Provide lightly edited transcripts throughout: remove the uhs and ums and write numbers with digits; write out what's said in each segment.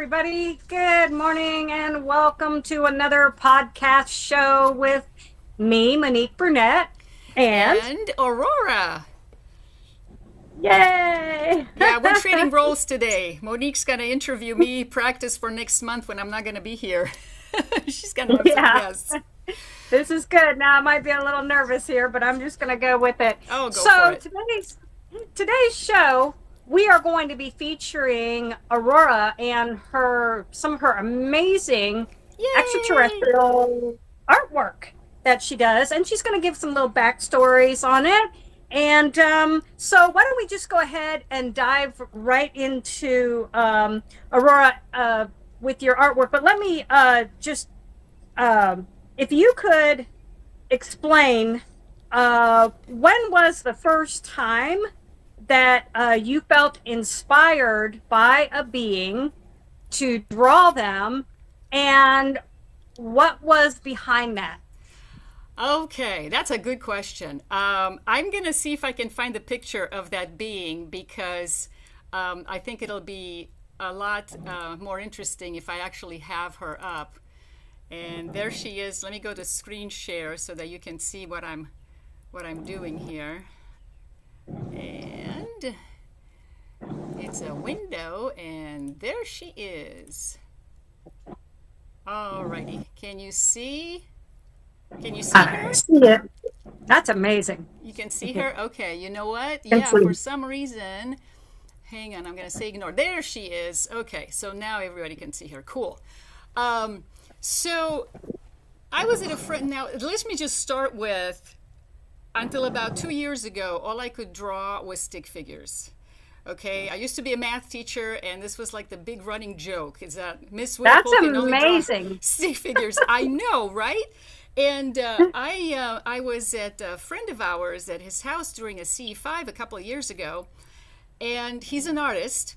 everybody. Good morning, and welcome to another podcast show with me, Monique Burnett, and And Aurora. yay! Yeah, we're trading roles today. Monique's going to interview me, practice for next month when I'm not going to be here. She's going to have some Yeah, guests. this is good. Now I might be a little nervous here, but I'm just going to go with it. Oh, go for So it. today's show, we are going to be featuring Aurora and her some of her amazing Yay! extraterrestrial artwork that she does, and she's going to give some little backstories on it. And so, why don't we just go ahead and dive right into Aurora with your artwork? But let me just, if you could explain, when was the first time that you felt inspired by a being to draw them, and what was behind that? Okay, that's a good question. I'm going to see if I can find the picture of that being because I think it'll be a lot more interesting if I actually have her up. And there she is. Let me go to screen share so that you can see what I'm doing here. And it's a window, and there she is. Alrighty, can you see? Can you see I her? see it. That's amazing. You can see her? Okay, you know what? Can Yeah, see. for some reason, hang on, I'm going to say ignore. There she is. Okay, so now everybody can see her. Cool. So I was at a friend. Now, let me just start with until about 2 years ago, all I could draw was stick figures. Okay, I used to be a math teacher, and this was like the big running joke is that Miss That's Whipple can only draw amazing. stick figures. I know, right? And I was at a friend of ours at his house during a CE5 a couple of years ago, and he's an artist.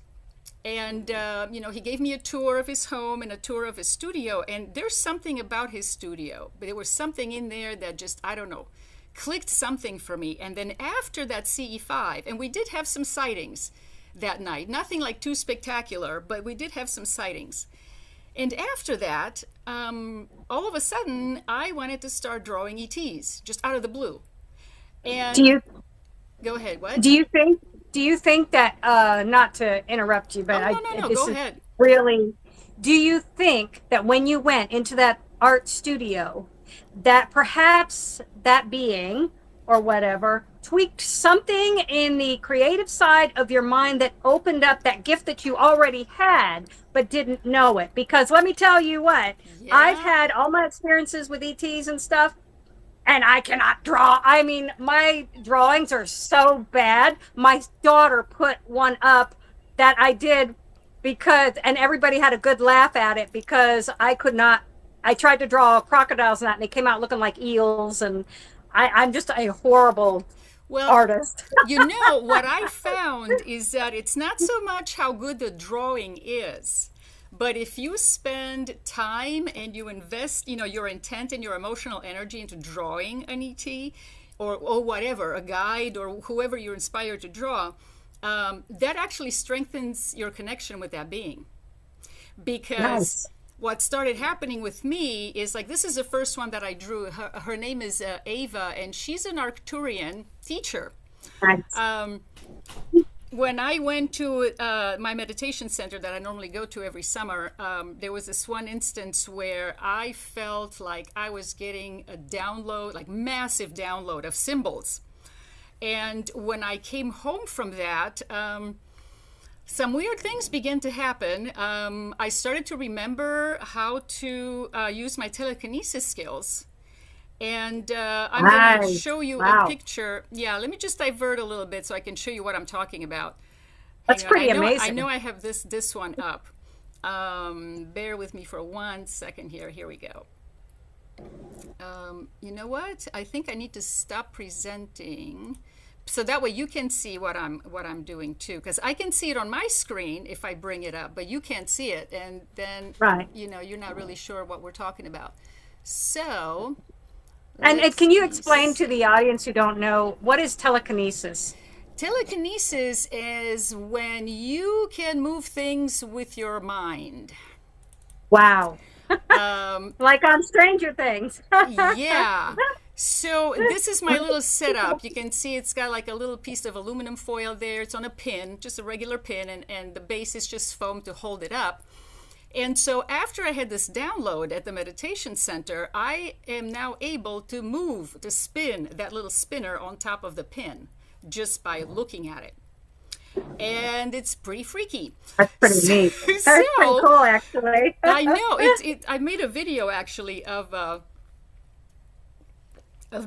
And he gave me a tour of his home and a tour of his studio. And there's something about his studio, but there was something in there that just, I don't know, clicked something for me. And then after that CE5, and we did have some sightings that night, nothing like too spectacular, but we did have some sightings. And after that, all of a sudden, I wanted to start drawing ETs just out of the blue. Do And you go ahead, what? do you think that, not to interrupt you, but Oh, no, no, no, this go is ahead. really, do you think that when you went into that art studio, that perhaps that being or whatever tweaked something in the creative side of your mind that opened up that gift that you already had but didn't know it? Because let me tell you what, I've Yeah. had all my experiences with ETs and stuff, and I cannot draw. I mean, my drawings are so bad. My daughter put one up that I did because, and everybody had a good laugh at it because I could not. I tried to draw crocodiles and that, and they came out looking like eels. And I'm just a horrible Well, artist. what I found is that it's not so much how good the drawing is, but if you spend time and you invest, your intent and your emotional energy into drawing an ET or whatever, a guide or whoever you're inspired to draw, that actually strengthens your connection with that being. Because Nice. what started happening with me is like this is the first one that I drew. Her name is Ava, and she's an Arcturian teacher. Nice. When I went to my meditation center that I normally go to every summer, there was this one instance where I felt like I was getting a download, like massive download of symbols. And when I came home from that, some weird things began to happen. I started to remember how to use my telekinesis skills. And I'm going to Nice. show you a Wow. picture. Yeah, let me just divert a little bit so I can show you what I'm talking about. That's Hang on. pretty I know amazing. I have this one up. Bear with me for 1 second here. Here we go. You know what? I think I need to stop presenting so that way you can see what I'm doing too, because I can see it on my screen if I bring it up, but you can't see it, and then Right. you're not really sure what we're talking about. So And let's can you me explain to see. the audience who don't know what is telekinesis? Telekinesis is when you can move things with your mind. Wow. Um, Like on Stranger Things. yeah. So this is my little setup. You can see it's got like a little piece of aluminum foil there. It's on a pin, just a regular pin, and the base is just foam to hold it up. And so after I had this download at the meditation center, I am now able to move, to spin that little spinner on top of the pin just by looking at it. And it's pretty freaky. That's pretty neat. That's pretty cool, actually. I know. I made a video actually of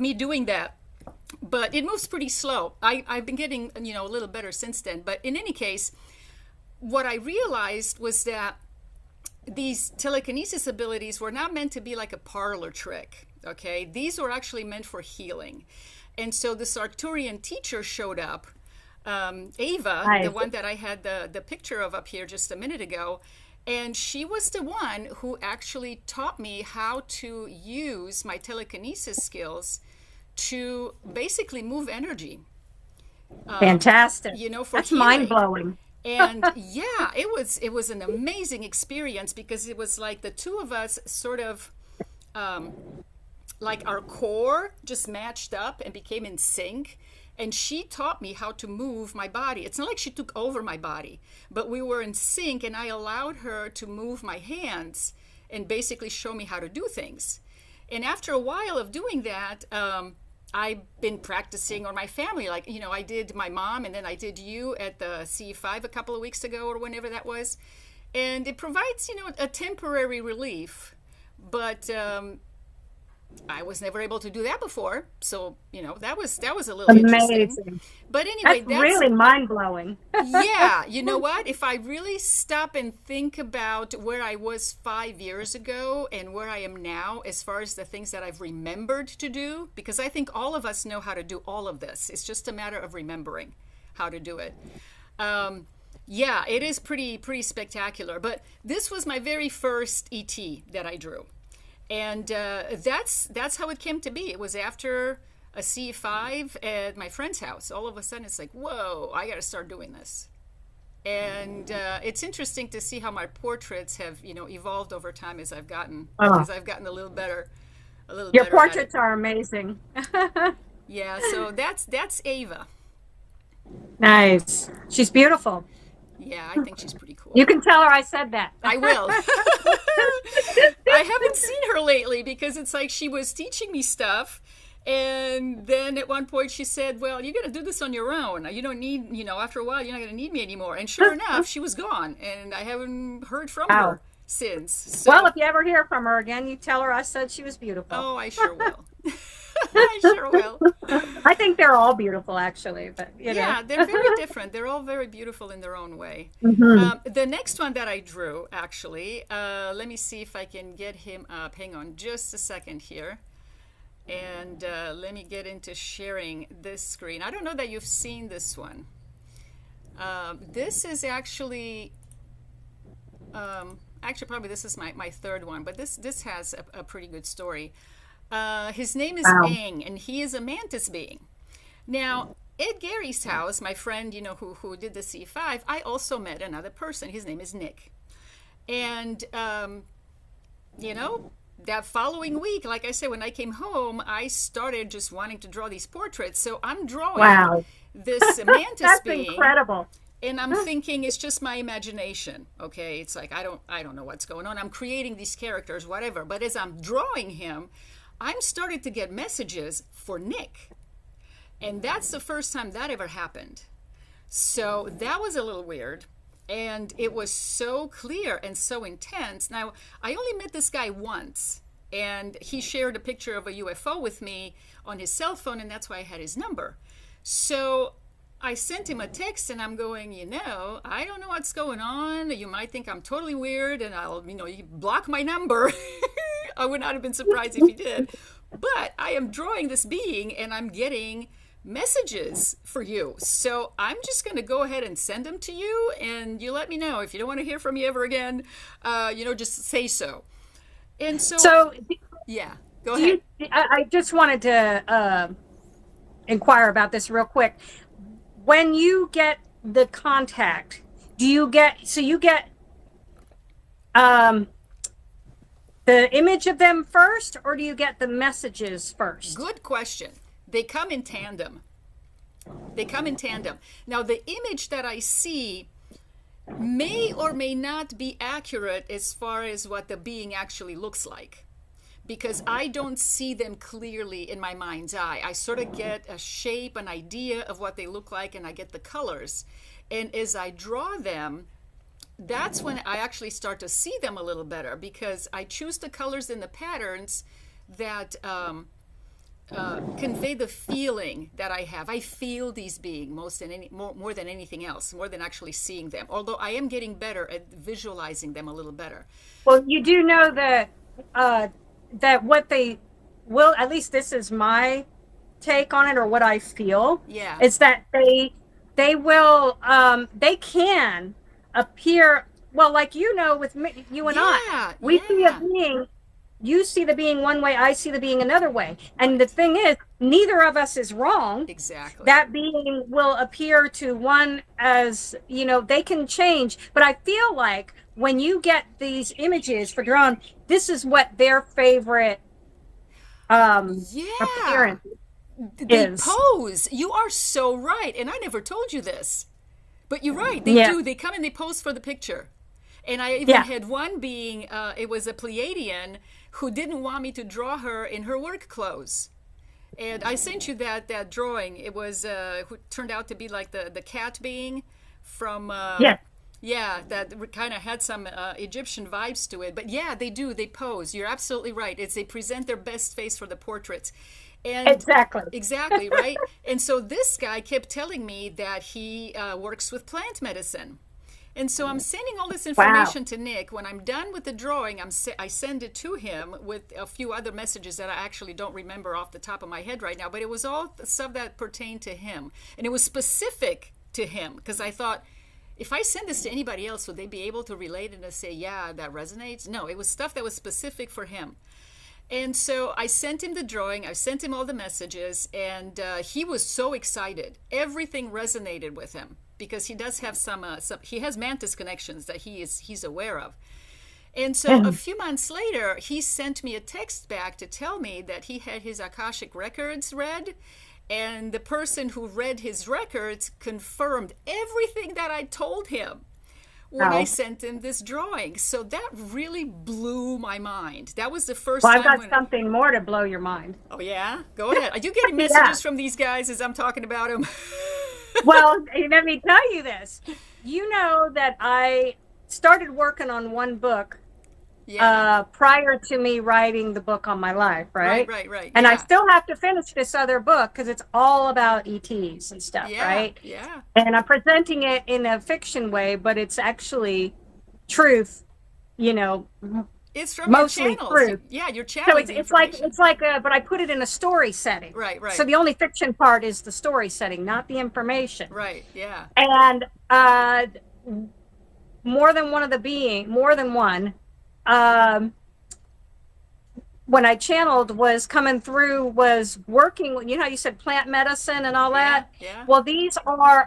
me doing that, but it moves pretty slow. I've been getting a little better since then. But in any case, what I realized was that these telekinesis abilities were not meant to be like a parlor trick. Okay, these were actually meant for healing. And so this Arcturian teacher showed up, Ava, Nice. the one that I had the picture of up here just a minute ago. And she was the one who actually taught me how to use my telekinesis skills to basically move energy. Fantastic. For That's healing. mind blowing. And yeah, it was an amazing experience because it was like the two of us sort of like our core just matched up and became in sync. And she taught me how to move my body. It's not like she took over my body, but we were in sync, and I allowed her to move my hands and basically show me how to do things. And after a while of doing that, I've been practicing on my family. Like, I did my mom, and then I did you at the C5 a couple of weeks ago or whenever that was. And it provides, a temporary relief. But I was never able to do that before. So, that was a little interesting. Amazing. But anyway, That's really mind blowing. yeah, you know what? If I really stop and think about where I was 5 years ago and where I am now, as far as the things that I've remembered to do, because I think all of us know how to do all of this. It's just a matter of remembering how to do it. Yeah, it is pretty spectacular. But this was my very first ET that I drew. And that's how it came to be. It was after a C5 at my friend's house. All of a sudden, it's like, whoa, I got to start doing this. And it's interesting to see how my portraits have, evolved over time as I've gotten a little better. Your portraits are amazing. Yeah, so that's Ava. Nice. She's beautiful. Yeah, I think she's pretty cool. You can tell her I said that. I will. I haven't seen her lately because it's like she was teaching me stuff. And then at one point she said, well, you're going to do this on your own. You don't need, after a while, you're not going to need me anymore. And sure enough, she was gone. And I haven't heard from her since. So, well, if you ever hear from her again, you tell her I said she was beautiful. Oh, I sure will. I sure will. I think they're all beautiful, actually. But yeah, they're very different. They're all very beautiful in their own way. Mm-hmm. The next one that I drew, actually, let me see if I can get him up. Hang on just a second here. And let me get into sharing this screen. I don't know that you've seen this one. This is actually probably this is my third one, but this has a pretty good story. His name is Aang, and he is a mantis being. Now, at Gary's house, my friend, who did the C5, I also met another person. His name is Nick. And, that following week, like I said, when I came home, I started just wanting to draw these portraits. So I'm drawing this mantis That's being. incredible. And I'm thinking it's just my imagination. Okay, it's like I don't know what's going on. I'm creating these characters, whatever. But as I'm drawing him, I'm starting to get messages for Nick. And that's the first time that ever happened. So that was a little weird. And it was so clear and so intense. Now, I only met this guy once. And he shared a picture of a UFO with me on his cell phone. And that's why I had his number. So I sent him a text and I'm going, I don't know what's going on. You might think I'm totally weird and I'll, you block my number. I would not have been surprised if he did. But I am drawing this being and I'm getting messages for you. So I'm just going to go ahead and send them to you and you let me know. If you don't want to hear from me ever again, just say so. And so yeah, go ahead. I just wanted to inquire about this real quick. when you get the contact, do you get, so you get um, the image of them first, or do you get the messages first? Good question. They come in tandem. They come in tandem. Now, the image that I see may or may not be accurate as far as what the being actually looks like, because I don't see them clearly in my mind's eye. I sort of get a shape, an idea of what they look like, and I get the colors. And as I draw them, that's when I actually start to see them a little better, because I choose the colors and the patterns that convey the feeling that I have. I feel these beings more than anything else, more than actually seeing them. Although I am getting better at visualizing them a little better. Well, you do know that that what they will, at least this is my take on it, or what I feel, Yeah. is that they will they can appear, well, like, with me, you and Yeah. we see a Yeah. being. You see the being one way, I see the being another way. And Right. the thing is, neither of us is wrong. Exactly. That being will appear to one as, they can change. But I feel like when you get these images for drawn, this is what their favorite Yeah. appearance They is. pose. You are so right. And I never told you this. But you're right. They Yeah. do. They come and they pose for the picture. And I even Yeah. had one being, it was a Pleiadian who didn't want me to draw her in her work clothes. And I sent you that drawing. It was who turned out to be like the cat being from Yeah. yeah, that kind of had some Egyptian vibes to it. But yeah, they do. They pose. You're absolutely right. It's they present their best face for the portraits. And Exactly. exactly, right? And so this guy kept telling me that he works with plant medicine. And so I'm sending all this information to Nick. When I'm done with the drawing, I send it to him with a few other messages that I actually don't remember off the top of my head right now. But it was all stuff that pertained to him. And it was specific to him, because I thought, if I send this to anybody else, would they be able to relate it and say, yeah, that resonates? No, it was stuff that was specific for him. And so I sent him the drawing, I sent him all the messages, and he was so excited. Everything resonated with him, because he does have some he has mantis connections that he's aware of. And so a few months later, he sent me a text back to tell me that he had his Akashic records read, and the person who read his records confirmed everything that I told him when I sent him this drawing. So that really blew my mind. That was the first Well, time. I've got something more to blow your mind. Oh, yeah? Go ahead. Are you getting messages from these guys as I'm talking about them? Well, let me tell you this. You know that I started working on one book Yeah. prior to me writing the book on my life, right? Right. And Yeah. I still have to finish this other book because it's all about ETs and stuff, Yeah. right? Yeah. And I'm presenting it in a fiction way, but it's actually truth, you know, It's from mostly your channels. truth. Yeah, you're So channeling it's the it's like information. but I put it in a story setting. Right. So the only fiction part is the story setting, not the information. Right. Yeah. And more than one, um, when I channeled was coming through, was working. You know how you said plant medicine and all that? Yeah. Well, these are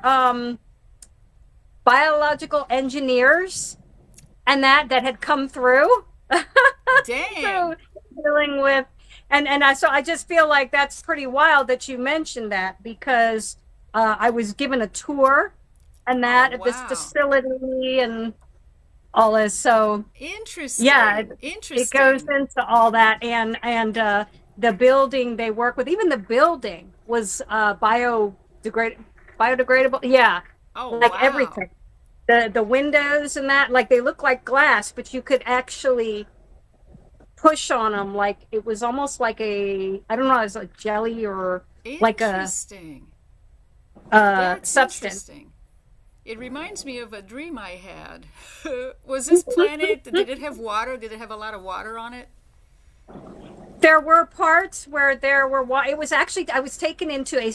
biological engineers and that had come through. Dang. So dealing with, so I just feel like that's pretty wild that you mentioned that, because I was given a tour and that at this wow. facility and all this. So Interesting. yeah, Interesting. it goes into all that, and the building they work with, even the building was biodegradable. Yeah, Oh, like wow. everything. The windows and that, like, they look like glass, but you could actually push on them, like it was almost like I don't know, it was like jelly or like a Interesting. That's substance. interesting. It reminds me of a dream I had. Was this planet, did it have water? Did it have a lot of water on it? There were parts where there were, it was actually, I was taken into a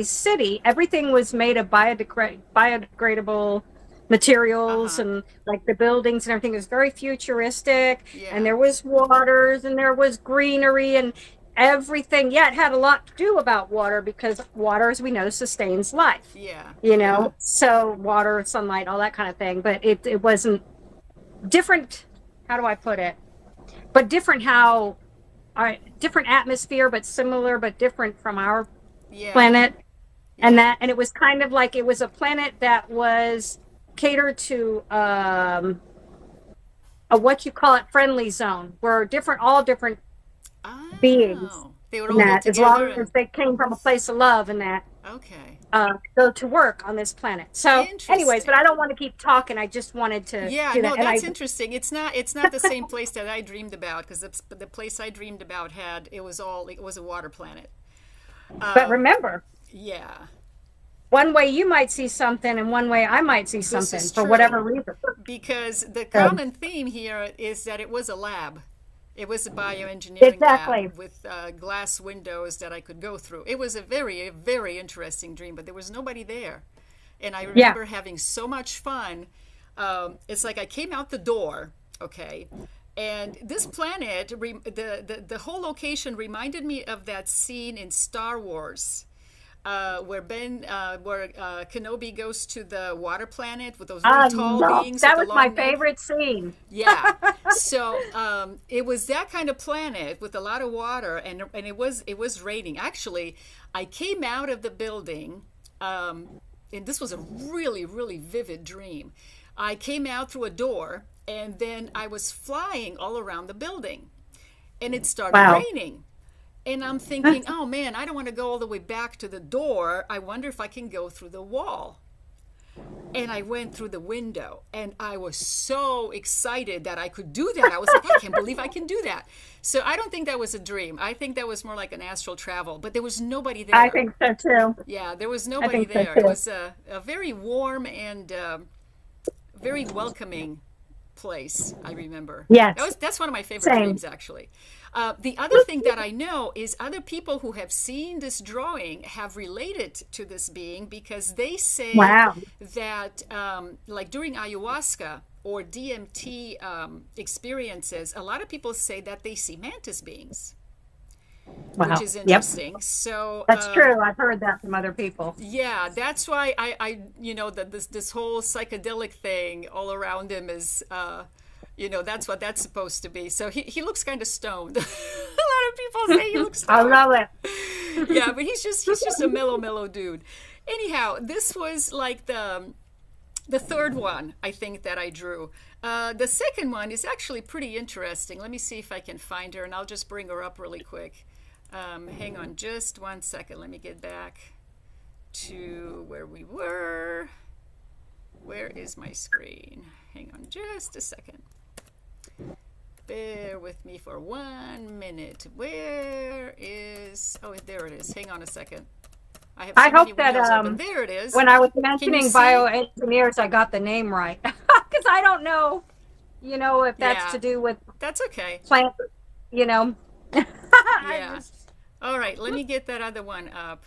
city. Everything was made of biodegradable materials, and like the buildings and everything was very futuristic. Yeah. And there was waters and there was greenery, and everything. Yeah, it had a lot to do about water because water, as we know, sustains life. Yeah, You yeah, know, so water, sunlight, all that kind of thing. But it wasn't different. How do I put it? But different how our different atmosphere, but similar, but different from our yeah, planet. And yeah. that, and it was kind of like it was a planet that was catered to a what you call it friendly zone, where different, all different beings Oh, they would in all get that, as together long as and they came from a place of love and that, okay. go to work on this planet. So, anyways, but Interesting. I don't want to keep talking. I just wanted to Yeah, do no, that, and I that's interesting. It's not the same place that I dreamed about because the place I dreamed about had it was a water planet. but Um, remember, yeah, one way you might see something, and one way I might see this something is for whatever true reason. because the So, common theme here is that it was a lab. It was a bioengineering lab exactly. with glass windows that I could go through. It was a very interesting dream, but there was nobody there. And I Yeah. remember having so much fun. It's like I came out the door, okay, and this planet, the whole location reminded me of that scene in Star Wars where Kenobi goes to the water planet with those really I tall love beings with that the was my long neck. favorite scene. Yeah. So it was that kind of planet with a lot of water, and it was raining. Actually, I came out of the building, and this was a really vivid dream. I came out through a door, and then I was flying all around the building, and it started Wow. raining. And I'm thinking, oh man, I don't want to go all the way back to the door. I wonder if I can go through the wall. And I went through the window and I was so excited that I could do that. I was like, I can't believe I can do that. So I don't think that was a dream. I think that was more like an astral travel, but there was nobody I there. think so too. Yeah, there was I nobody think so there. It too. was a very warm and very welcoming place. I remember Yes. that's one of my favorite Same. dreams, actually. The other thing that I know is other people who have seen this drawing have related to this being because they say Wow. that, like during ayahuasca or DMT experiences, a lot of people say that they see mantis beings, which Wow. is Yep. interesting. So, That's true. I've heard that from other people. yeah, that's why that this whole psychedelic thing all around him is, that's what that's supposed to be. So he looks kind of stoned. A lot of people say he looks I stoned. love it. Yeah, but he's just a mellow dude. Anyhow, this was like the third one I think that I drew. The second one is actually pretty interesting. Let me see if I can find her, and I'll just bring her up really quick. Hang on just 1 second. Let me get back to where we were. Where is my screen? Hang on just a second. Bear with me for 1 minute. Where is... Oh, there it is. Hang on a second. I have I so many hope that windows open. There it is. when I was Can you mentioning see? bioengineers, I got the name right because I don't know, if that's Yeah, to do with that's okay. plant, you know. I Yeah. just, All right, let me get that other one up.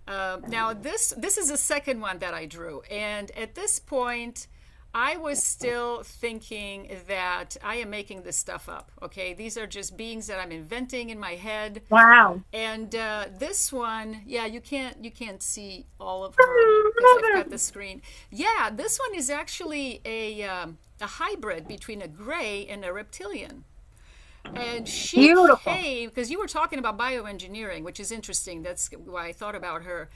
Now this is the second one that I drew, and at this point, I was still thinking that I am making this stuff up. Okay, these are just beings that I'm inventing in my head. wow. And this one, yeah, you can't see all of her because I've got the screen. Yeah, this one is actually a hybrid between a gray and a reptilian. And she Beautiful. came because you were talking about bioengineering, which is interesting. That's why I thought about her.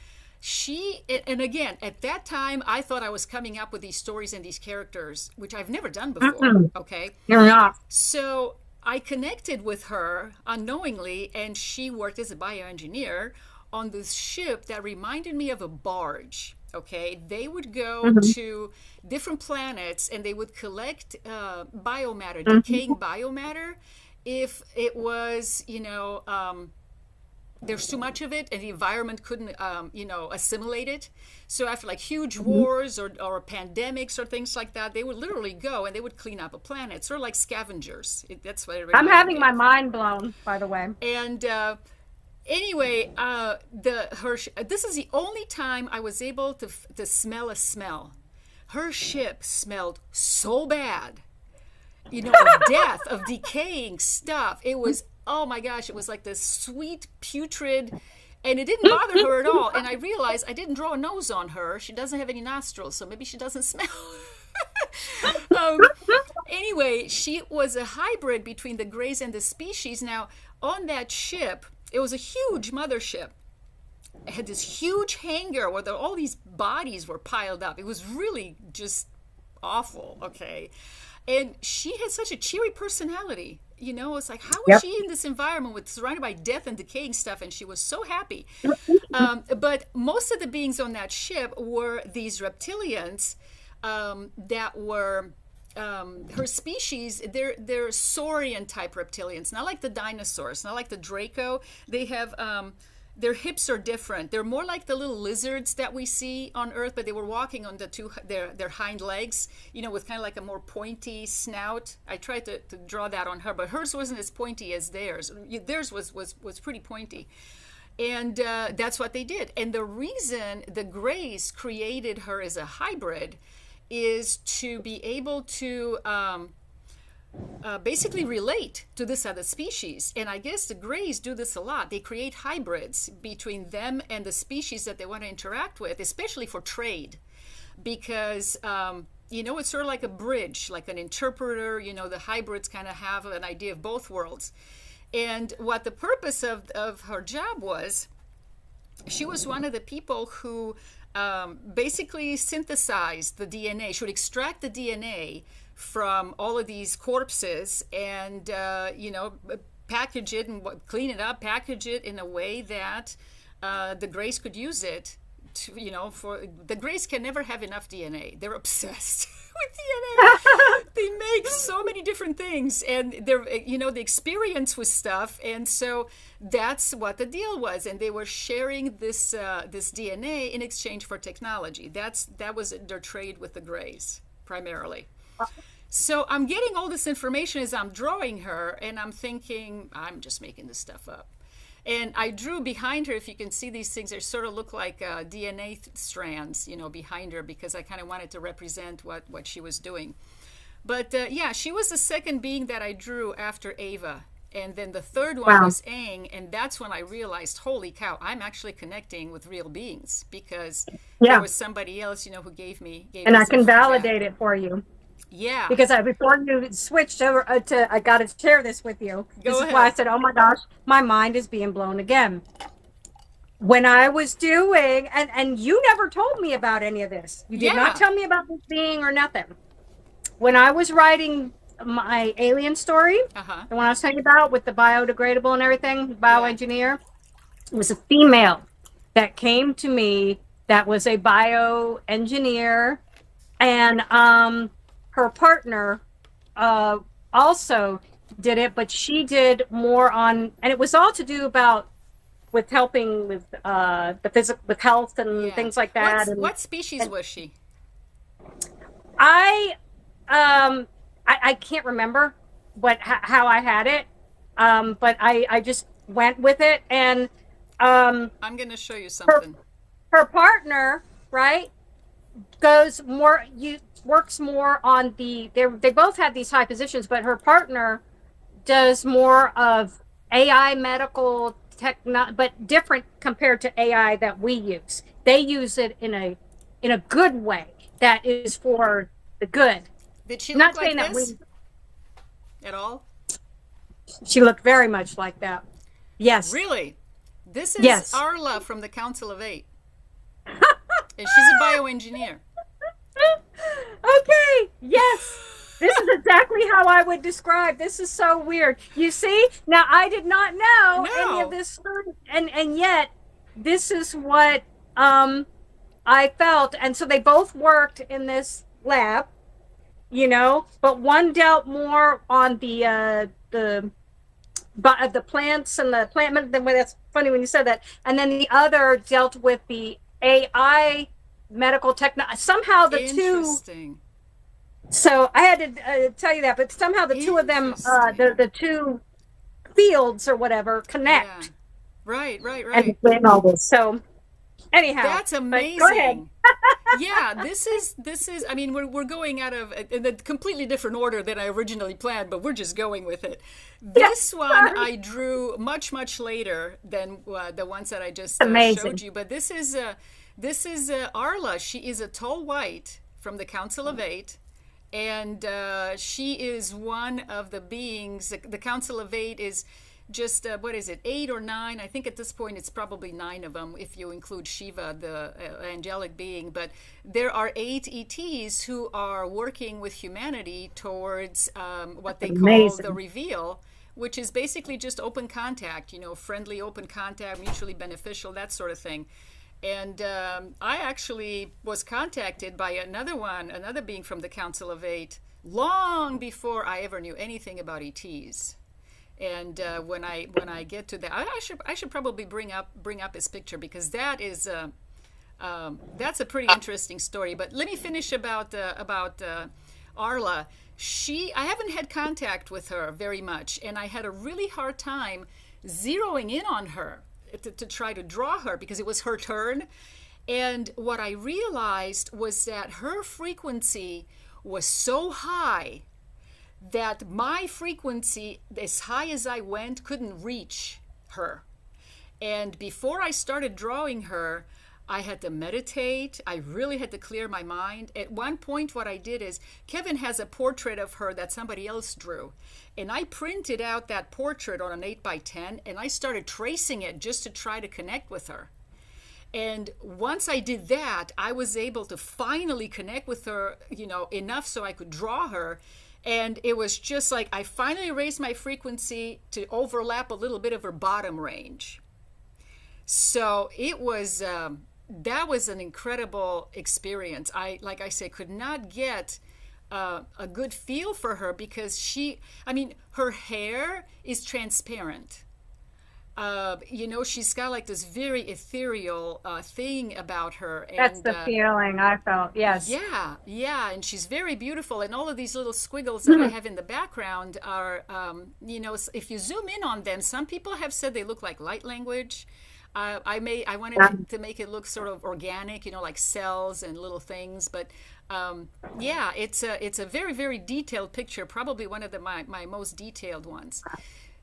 And again, at that time, I thought I was coming up with these stories and these characters, which I've never done before. Mm-mm, Okay. you're not. So I connected with her unknowingly, and she worked as a bioengineer on this ship that reminded me of a barge. Okay, they would go Hmm. to different planets and they would collect biomatter, Hmm. decaying biomatter. If it was, there's too much of it and the environment couldn't, assimilate it. So after like huge wars or pandemics or things like that, they would literally go and they would clean up a planet, sort of like scavengers. That's what it I'm reminded having me my of. mind blown, by the way. And anyway, this is the only time I was able to smell a smell. Her ship smelled so bad, of death, of decaying stuff. It was oh my gosh, it was like this sweet, putrid, and it didn't bother her at all. And I realized I didn't draw a nose on her. She doesn't have any nostrils, so maybe she doesn't smell. um, anyway, she was a hybrid between the Greys and the species. Now, on that ship, it was a huge mothership. It had this huge hangar where all these bodies were piled up. It was really just awful, okay? And she had such a cheery personality. It's like, how was Yep. she in this environment with surrounded by death and decaying stuff? And she was so happy. But most of the beings on that ship were these reptilians that were her species. They're saurian type reptilians, not like the dinosaurs, not like the Draco. They have their hips are different. They're more like the little lizards that we see on Earth, but they were walking on their hind legs, with kind of like a more pointy snout. I tried to draw that on her, but hers wasn't as pointy as theirs. Theirs was pretty pointy. And that's what they did. And the reason the Greys created her as a hybrid is to be able to basically relate to this other species. And I guess the Greys do this a lot. They create hybrids between them and the species that they want to interact with, especially for trade. Because, it's sort of like a bridge, like an interpreter. The hybrids kind of have an idea of both worlds. And what the purpose of her job was, she was one of the people who basically synthesized the DNA. She would extract the DNA from all of these corpses and, package it and clean it up, package it in a way that the Greys could use it. For the Greys can never have enough DNA. They're obsessed with DNA. They make so many different things, and they're the experience with stuff, and so that's what the deal was. And they were sharing this DNA in exchange for technology. That was their trade with the Greys primarily. So I'm getting all this information as I'm drawing her, and I'm thinking, I'm just making this stuff up. And I drew behind her, if you can see these things, they sort of look like DNA strands, behind her, because I kind of wanted to represent what she was doing. But she was the second being that I drew after Ava. And then the third one was Aang, and that's when I realized, holy cow, I'm actually connecting with real beings, because there was somebody else, who gave me And I can validate it for you. Yeah. Because before you switched over I got to share this with you. This is why I said, oh my gosh, my mind is being blown again. When I was doing, and you never told me about any of this. You did not tell me about this being or nothing. When I was writing my alien story, the one I was telling you about with the biodegradable and everything, bioengineer, it was a female that came to me that was a bioengineer, and her partner also did it, but she did more on, and it was all to do with helping with the physical, with health and things like that. What species was she? I can't remember how I had it, but I just went with it, and I'm going to show you something. Her partner, right, works more on they both have these high positions, but her partner does more of AI medical but different compared to AI that we use. They use it in a good way that is for the good. Did she look like this at all? She looked very much like that. Yes. Really? This is Arla from the Council of Eight. And she's a bioengineer. Okay, yes. This is exactly how I would describe. This is so weird. You see? Now, I did not know any of this, and yet this is what I felt. And so they both worked in this lab, but one dealt more on the plants and the plant. That's funny when you said that. And then the other dealt with the AI medical technology. Somehow the two. So I had to tell you that, but somehow the two of them, the two fields or whatever, connect. Yeah. Right. And all this. So Anyhow, That's but go ahead. amazing. Yeah, this is I mean we're going out of in a completely different order than I originally planned, but we're just going with it. Yeah, This one I drew much later than the ones that I just showed amazing. you, but this is Arla. She is a tall white from the Council of Eight, and she is one of the beings. The Council of Eight is just what is it, 8 or 9? I think at this point it's probably 9 of them if you include Shiva, the angelic being. But there are 8 ETs who are working with humanity towards what they call the Amazing. reveal, which is basically just open contact, friendly open contact, mutually beneficial, that sort of thing. And I actually was contacted by another being from the Council of Eight, long before I ever knew anything about ETs. And when I get to that, I should probably bring up his picture, because that's a pretty interesting story. But let me finish about Arla. I haven't had contact with her very much, and I had a really hard time zeroing in on her to try to draw her, because it was her turn. And what I realized was that her frequency was so high that my frequency, as high as I went, couldn't reach her. And before I started drawing her, I had to meditate. I really had to clear my mind. At one point, what I did is, Kevin has a portrait of her that somebody else drew. And I printed out that portrait on an 8x10, and I started tracing it just to try to connect with her. And once I did that, I was able to finally connect with her, enough so I could draw her. And it was just like I finally raised my frequency to overlap a little bit of her bottom range. So it was that was an incredible experience. Like I say, could not get a good feel for her, because her hair is transparent. She's got like this very ethereal thing about her. That's And the feeling I felt. Yes. yeah, and she's very beautiful. And all of these little squiggles that I have in the background are, if you zoom in on them, some people have said they look like light language. I wanted to make it look sort of organic, like cells and little things. But it's a very, very detailed picture, probably one of my most detailed ones.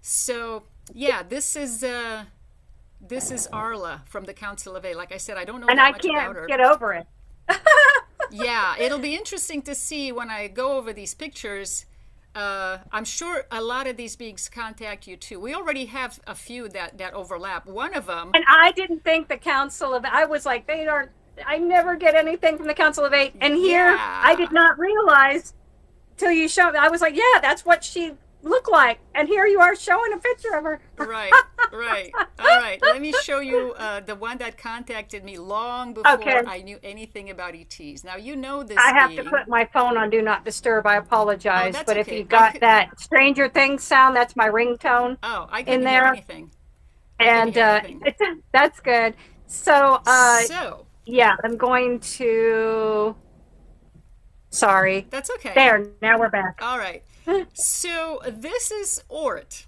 So yeah, this is Arla from the Council of Eight. Like I said, I don't know And that I much about can't her. get over it. Yeah, it'll be interesting to see when I go over these pictures. I'm sure a lot of these beings contact you too. We already have a few that overlap. One of them. And I didn't think the Council of, I was like, they aren't, I never get anything from the Council of Eight. And here, I did Yeah. not realize till you showed me. I was like, yeah, that's what she looked like. And here you are showing a picture of her. Right, right. All right. Let me show you the one that contacted me long before Okay. I knew anything about ETs. Now, you know this I have to being. put my phone on Do Not Disturb. I Oh, apologize. that's But if okay. you got that Stranger Things sound, that's my ringtone Oh, I in couldn't hear there. anything. I couldn't And hear anything. that's good. So, So, yeah, I'm going to, sorry. that's okay. There, now we're back. All right. So this is Ort.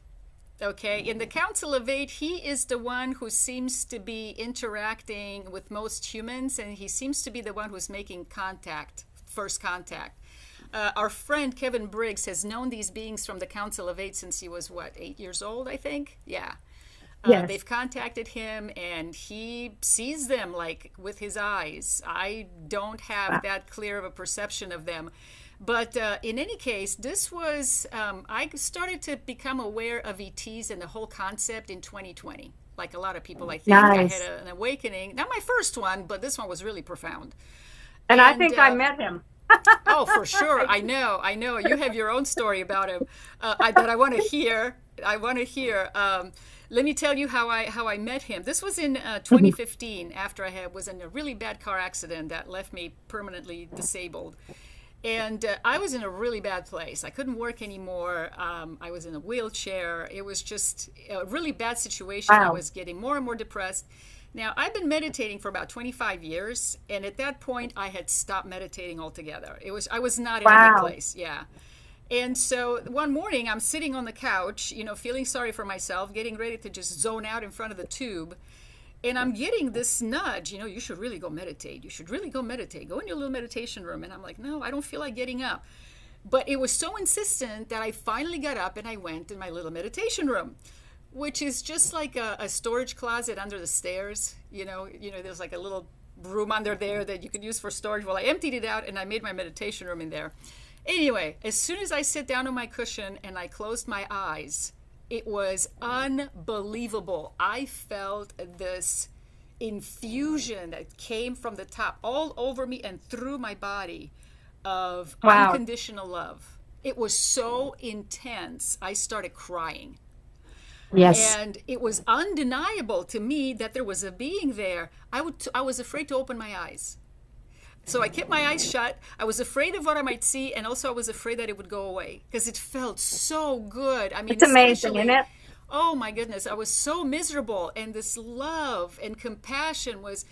Okay, in the Council of Eight, he is the one who seems to be interacting with most humans, and he seems to be the one who's making first contact. Our friend Kevin Briggs has known these beings from the Council of Eight since he was, 8 years old, I think? Yeah. Yes. They've contacted him, and he sees them like with his eyes. I don't have that clear of a perception of them. But in any case, this was, I started to become aware of ETs and the whole concept in 2020. Like a lot of people, I think. Nice. I had an awakening. Not my first one, but this one was really profound. And I And think I met him. oh, for sure. I know. You have your own story about him that I want to hear. Let me tell you how I met him. This was in 2015, after I was in a really bad car accident that left me permanently disabled. And I was in a really bad place. I couldn't work anymore. I was in a wheelchair. It was just a really bad situation. I Wow. was getting more and more depressed. Now, I've been meditating for about 25 years, and at that point, I had stopped meditating altogether. I was not in a good Wow. place. Yeah. And so one morning, I'm sitting on the couch, feeling sorry for myself, getting ready to just zone out in front of the tube. And I'm getting this nudge, you should really go meditate. You should really go meditate. Go in your little meditation room. And I'm like, no, I don't feel like getting up. But it was so insistent that I finally got up and I went in my little meditation room, which is just like a storage closet under the stairs. There's like a little room under there that you could use for storage. Well, I emptied it out and I made my meditation room in there. Anyway, as soon as I sat down on my cushion and I closed my eyes, it was unbelievable. I felt this infusion that came from the top all over me and through my body of unconditional love. It was so intense. I started crying. Yes. And it was undeniable to me that there was a being there. I was afraid to open my eyes. So I kept my eyes shut. I was afraid of what I might see, and also I was afraid that it would go away because it felt so good. I mean, it's amazing, isn't it? Oh my goodness, I was so miserable, and this love and compassion was,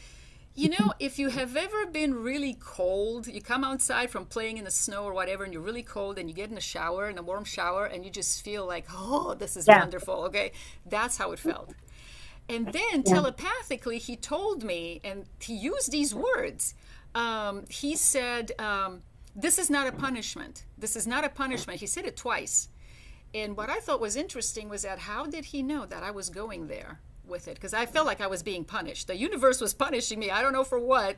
if you have ever been really cold, you come outside from playing in the snow or whatever, and you're really cold, and you get in a warm shower, and you just feel like, oh, this is wonderful. Okay, that's how it felt. And then telepathically, he told me, and he used these words. He said, this is not a punishment. This is not a punishment. He said it twice. And what I thought was interesting was that how did he know that I was going there with it? Because I felt like I was being punished. The universe was punishing me. I don't know for what,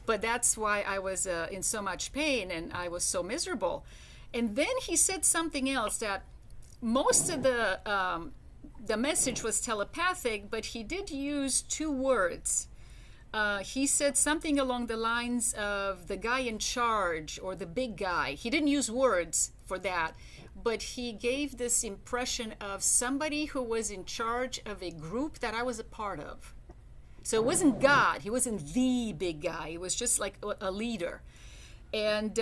but that's why I was in so much pain and I was so miserable. And then he said something else that most of the message was telepathic, but he did use two words. He said something along the lines of the guy in charge or the big guy. He didn't use words for that, but he gave this impression of somebody who was in charge of a group that I was a part of. So it wasn't God. He wasn't the big guy. He was just like a leader. And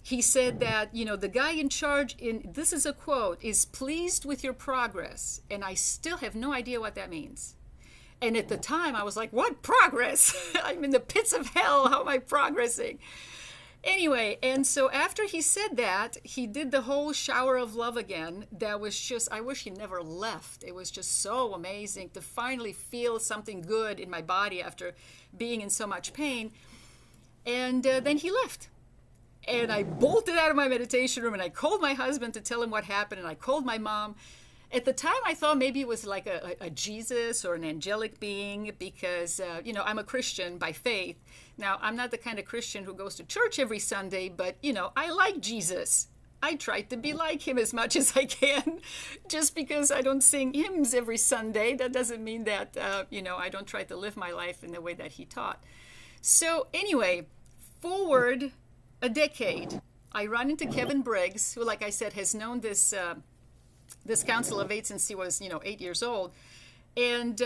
he said that, the guy in charge, this is a quote, is pleased with your progress. And I still have no idea what that means. And at the time, I was like, what progress? I'm in the pits of hell. How am I progressing? Anyway, and so after he said that, he did the whole shower of love again. That was just, I wish he never left. It was just so amazing to finally feel something good in my body after being in so much pain. And then he left. And I bolted out of my meditation room and I called my husband to tell him what happened. And I called my mom. At the time, I thought maybe it was like a Jesus or an angelic being because, I'm a Christian by faith. Now, I'm not the kind of Christian who goes to church every Sunday, but, I like Jesus. I try to be like him as much as I can. Just because I don't sing hymns every Sunday, that doesn't mean that, I don't try to live my life in the way that he taught. So anyway, forward a decade, I run into Kevin Briggs, who, like I said, has known this Council of Eight since he was, 8 years old. And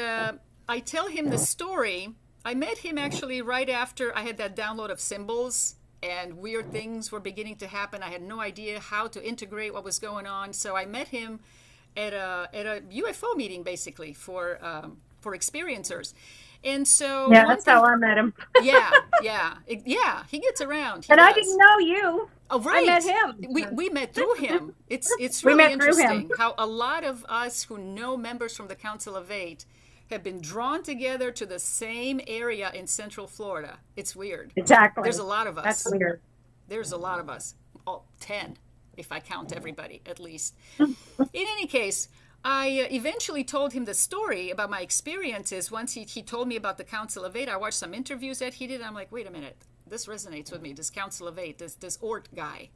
I tell him the story. I met him actually right after I had that download of symbols and weird things were beginning to happen. I had no idea how to integrate what was going on. So I met him at a UFO meeting, basically, for experiencers. And so that's how I met him. yeah, he gets around. He and does. I didn't know you. Oh, right. I met him. We met through him. It's really met interesting how a lot of us who know members from the Council of Eight have been drawn together to the same area in Central Florida. It's weird. Exactly. There's a lot of us. That's weird. There's a lot of us. 10, if I count everybody, at least. In any case, I eventually told him the story about my experiences. Once he told me about the Council of Eight, I watched some interviews that he did. I'm like, wait a minute. This resonates with me, this Council of Eight, this Ort guy.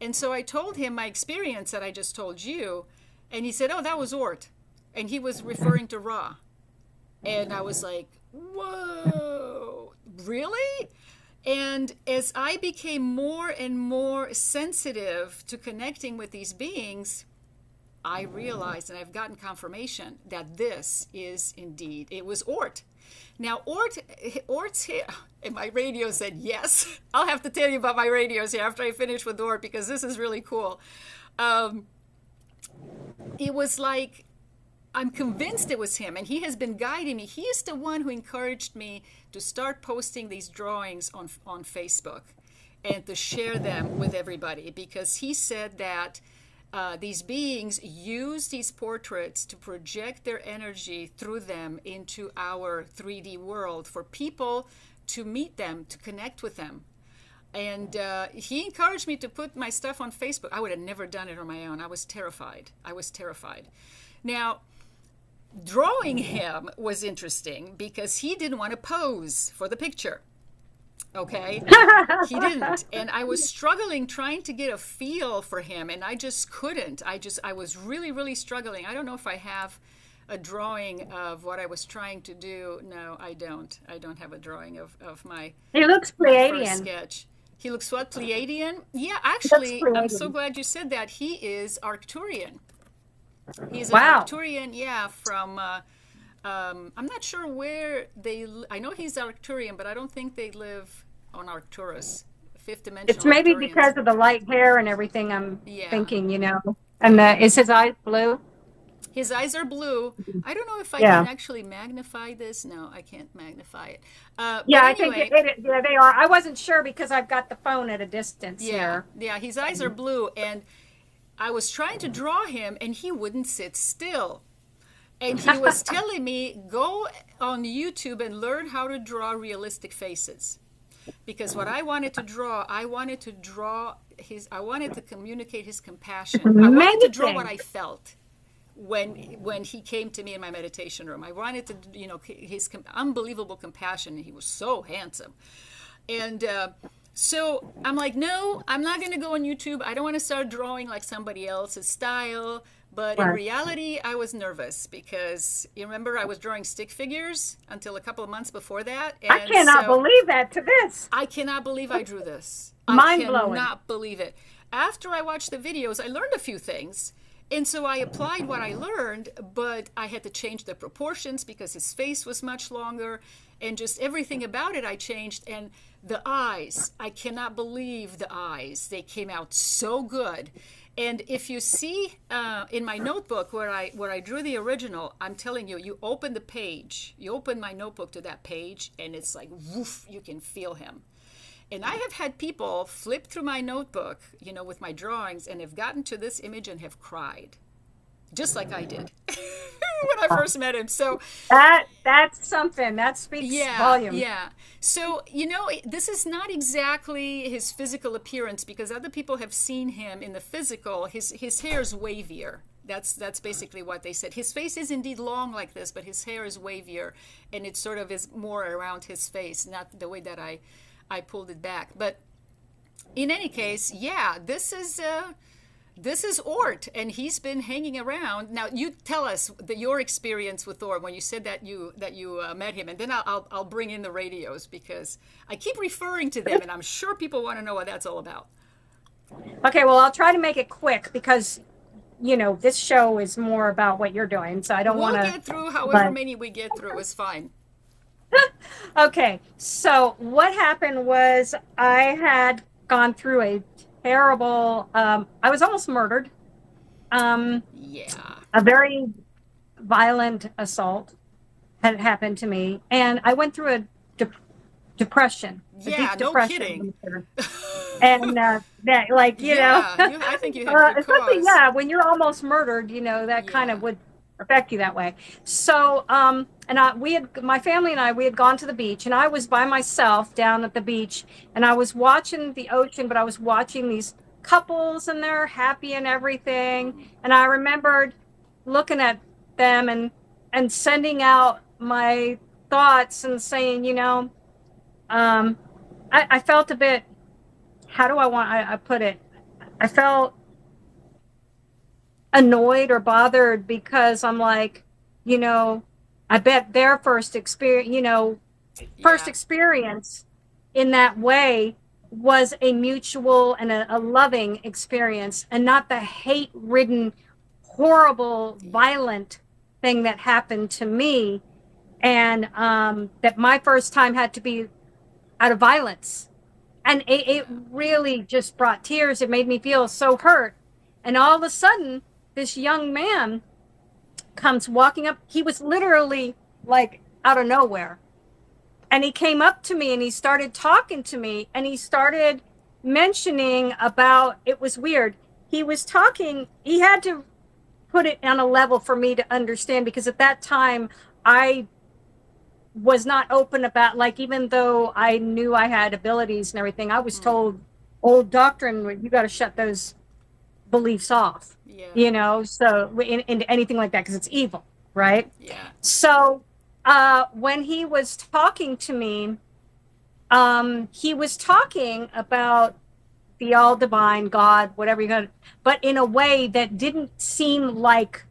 And so I told him my experience that I just told you, and he said, oh, that was Ort. And he was referring to Ra. And I was like, whoa, really? And as I became more and more sensitive to connecting with these beings, I realized, and I've gotten confirmation, that this is indeed, it was Ort. Now, Ort's here, and my radio said yes. I'll have to tell you about my radios here after I finish with Ort, because this is really cool. It was like, I'm convinced it was him, and he has been guiding me. He is the one who encouraged me to start posting these drawings on Facebook and to share them with everybody, because he said that these beings use these portraits to project their energy through them into our 3D world for people to meet them, to connect with them. And he encouraged me to put my stuff on Facebook. I would have never done it on my own. I was terrified. I was terrified. Now, drawing him was interesting because he didn't want to pose for the picture. Okay, he didn't, and I was struggling trying to get a feel for him, and I just couldn't. I was really struggling. I don't know if I have a drawing of what I was trying to do. No, I don't have a drawing of my He looks my first Pleiadian. sketch. He looks what, Pleiadian? Yeah, actually, I'm so Pleiadian. glad you said that. He is Arcturian. He's an Wow. Arcturian, yeah, from I'm not sure where I know he's Arcturian, but I don't think they live on Arcturus, fifth It's dimensional maybe Arcturians. because of the light hair and everything. I'm Yeah. thinking, and is his eyes blue? His eyes are blue. I don't know if I Yeah. can actually magnify this. No, I can't magnify it. Yeah, But I think anyway, yeah, they are. I wasn't sure because I've got the phone at a distance yeah, here. yeah, his eyes are blue, and I was trying to draw him, and he wouldn't sit still. And he was telling me, go on YouTube and learn how to draw realistic faces. Because what I wanted to draw, I wanted to communicate his compassion. I wanted to draw what I felt when he came to me in my meditation room. I wanted to, his unbelievable compassion. He was so handsome. And so I'm like, no, I'm not going to go on YouTube. I don't want to start drawing like somebody else's style. But in Right. reality, I was nervous because you remember I was drawing stick figures until a couple of months before that. I And cannot so believe that to this. I cannot believe I drew this. Mind I blowing. cannot believe it. After I watched the videos, I learned a few things. And so I applied what I learned, but I had to change the proportions because his face was much longer and just everything about it I changed. And the eyes, I cannot believe the eyes. They came out so good. And if you see in my notebook where I drew the original, I'm telling you, you open the page, you open my notebook to that page, and it's like, woof, you can feel him. And I have had people flip through my notebook, with my drawings, and have gotten to this image and have cried, just like I did when I first met him. So That's something that speaks yeah, volume. yeah. So, this is not exactly his physical appearance because other people have seen him in the physical. His hair is wavier. That's basically what they said. His face is indeed long like this, but his hair is wavier, and it sort of is more around his face, not the way that I pulled it back. But in any case, yeah, this is Ort, and he's been hanging around. Now, you tell us your experience with Ort when you said that you met him, and then I'll bring in the radios because I keep referring to them, and I'm sure people want to know what that's all about. Okay, well, I'll try to make it quick because, this show is more about what you're doing, so I don't We'll want to. get through however many we get through is fine. Okay, so what happened was I had gone through a terrible. I was almost murdered. Yeah. A very violent assault had happened to me, and I went through a depression. A Yeah, deep no depression. kidding. And that, like, I think you had good especially, cause. when you're almost murdered, that kind of Yeah. would affect you that way. So, my family and I, we had gone to the beach, and I was by myself down at the beach, and I was watching the ocean, but I was watching these couples, and they're happy and everything. And I remembered looking at them and sending out my thoughts and saying, I felt a bit, how do I put it? I felt annoyed or bothered because I'm like, I bet their first experience, Yeah. experience in that way was a mutual and a loving experience and not the hate-ridden, horrible, violent thing that happened to me. And that my first time had to be out of violence. And it really just brought tears. It made me feel so hurt. And all of a sudden, this young man comes walking up. He was literally like out of nowhere. And he came up to me and he started talking to me and he started mentioning about, it was weird. he was talking, he had to put it on a level for me to understand, because at that time I was not open about, like, even though I knew I had abilities and everything, I was Mm. told old doctrine, you got to shut those beliefs off, Yeah. you know, so in anything like that, because it's evil, right? Yeah. So when he was talking to me, he was talking about the all divine God, whatever you got, but in a way that didn't seem like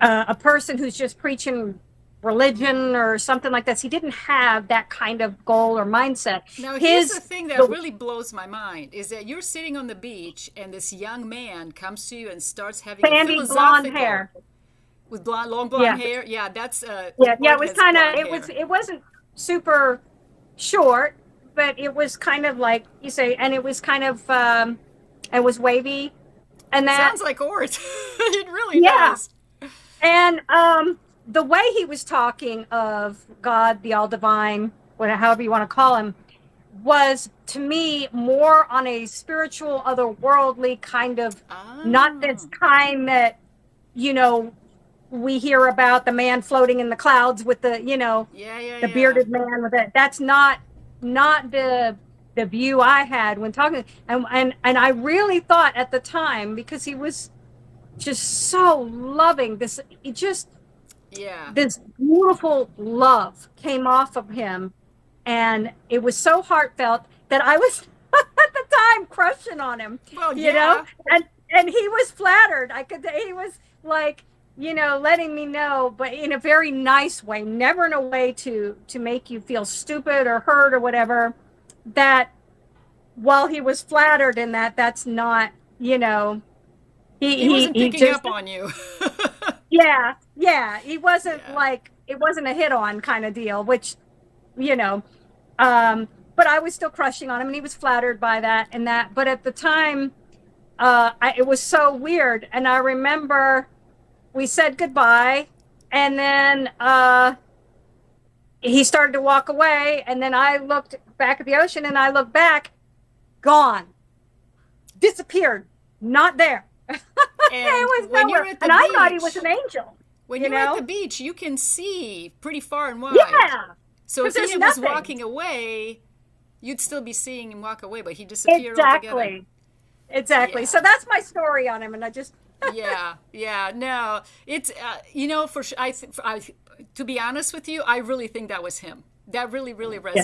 a person who's just preaching religion or something like this. He didn't have that kind of goal or mindset. Now, here's the His thing that the really blows my mind is that you're sitting on the beach and this young man comes to you and starts having a sandy blonde philosophical hair. with blonde, long blonde Yeah, hair. Yeah, that's yeah. It Art was has kind of. blonde hair. It wasn't super short, but it was kind of like you say, and it was kind of. It was wavy, and that. Sounds like Ort. It really Yeah, does. and the way he was talking of God, the all divine, whatever, however you want to call him, was to me more on a spiritual, otherworldly kind of, not this Ah, kind that, you know, we hear about the man floating in the clouds with the, you know, yeah, yeah, the yeah. bearded man with it. That's not the view I had when talking. And I really thought at the time, because he was just so loving, this, it just, Yeah. this beautiful love came off of him, and it was so heartfelt that I was at the time crushing on him, Well, you know, yeah. and he was flattered. I could, he was like, you know, letting me know, but in a very nice way, never in a way to make you feel stupid or hurt or whatever. That while he was flattered in that, that's not, you know, He wasn't he picking just, up on you. yeah, yeah, he wasn't Yeah. like, it wasn't a hit on kind of deal, which, you know, but I was still crushing on him, and he was flattered by that and that. But at the time, it was so weird. And I remember we said goodbye, and then he started to walk away, and then I looked back at the ocean, and I looked back, gone, disappeared, not there. It And was when you're nowhere, at the and I thought he was beach, an angel. when You you're at the know? beach, you can see pretty far and wide. Yeah, So if because there's he was nothing. walking away, you'd still be seeing him walk away, but he disappeared altogether. Exactly. Yeah. So that's my story on him, and I just Yeah, yeah, no, it's you know, for sure. To be honest with you, I really think that was him. That really, really yeah.